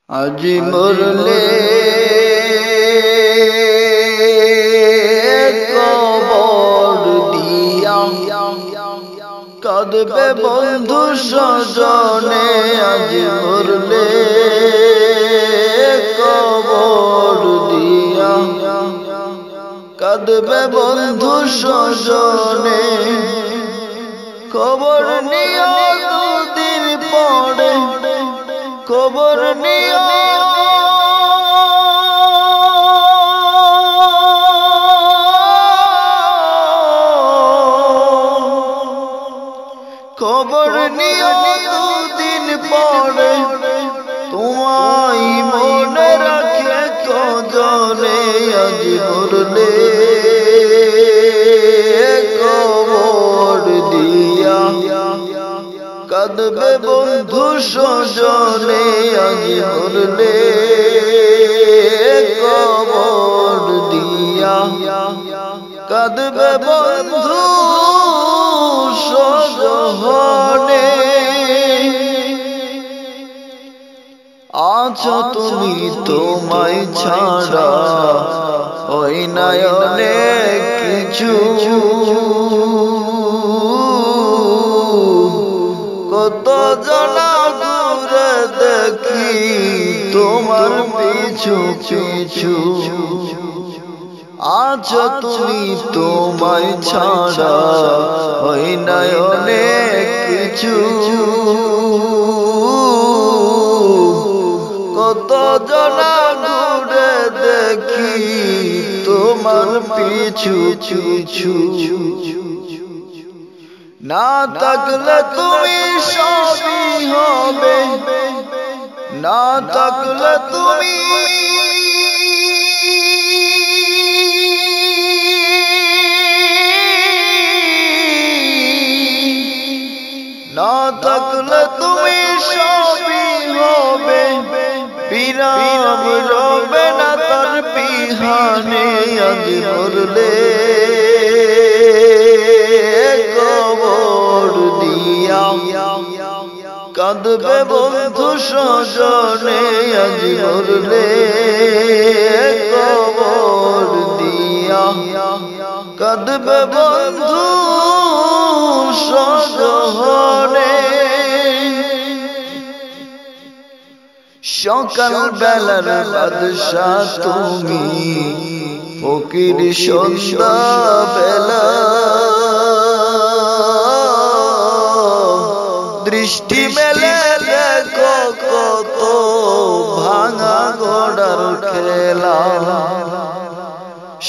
আজি মরলে কবর দিয়া কাঁদবে বন্ধু স্বজনে। আজি মরলে কবর দিয়া কাঁদবে বন্ধু স্বজনে। খবর নিও দুদিন পরে, খবর নিও খবর নিও দুদিন পরে, তোমায় মনে রাখে কজনে। আজ মরলে কবর দিয়া কাঁদবে বন্ধু স্বজনে। আজ মরলে কবর দিয়া কাঁদবে বন্ধু স্বজনে। আছো তুমি, তোমায় ছাড়া ওই নয়নে কিছু। কত জনা ঘুরে দেখি তোমার পিছু পিছু। আছো তুমি, তোমায় ছাড়া ওই নয়নে কিছু। কত জনা ঘুরে দেখি তোমার পিছু পিছু। না থাকলে তুমি সবই হবে, না থাকলে তুমি না থাকলে তুমি সবই হবে। বিরাম রবে না তার বিহানে। আজ মরলে কবর দিয়া কাঁদবে বন্ধু স্বজনে। আজ মরলে কবর দিয়া কাঁদবে বন্ধু স্বজনে। সকাল বেলার বাদশা তুমি, ফকির সন্ধ্যা বেলা। দৃষ্টি মেলে দেখো কত ভাঙা গড়ার খেলা।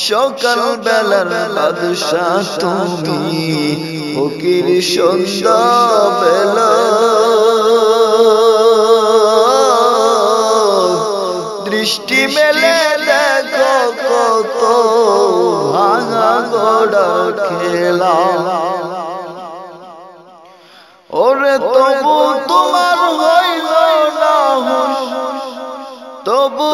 সকাল বেলার বাদশা তুমি, ফকির সন্ধ্যা বেলা। দৃষ্টি মেলে দেখো কত ভাঙা গড়ার খেলা। ওরে তবু তোমার হইল না হুঁশ, তবু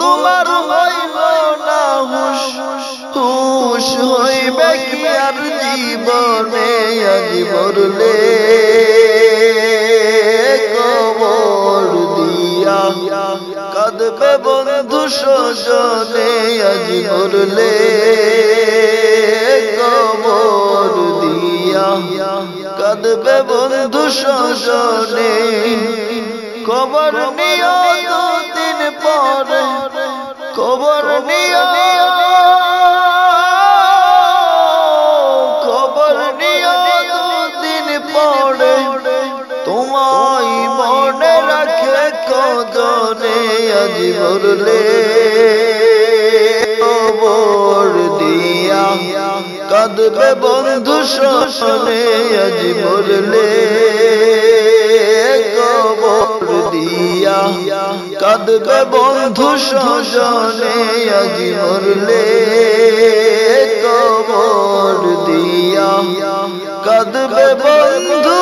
তোমার হইল না হুঁশ। হুঁশ হইবে কি আর জীবনে। আজ মরলে কবর দিয়া কাঁদবে বন্ধু স্বজনে। আজ মরলে কবর দিয়া কাঁদবে বন্ধু স্বজনে। খবর নিও দুদিন পরে, খবর নিও খবর নিও দুদিন পরে, তোমায় মনে রাখে কজনে। আজ মরলে কবর দিয়া কাঁদবে বন্ধু স্বজনে। আজ মরলে কবর দিয়া কাঁদবে বন্ধু স্বজনে। আজ মরলে কবর দিয়া কাঁদবে বন্ধু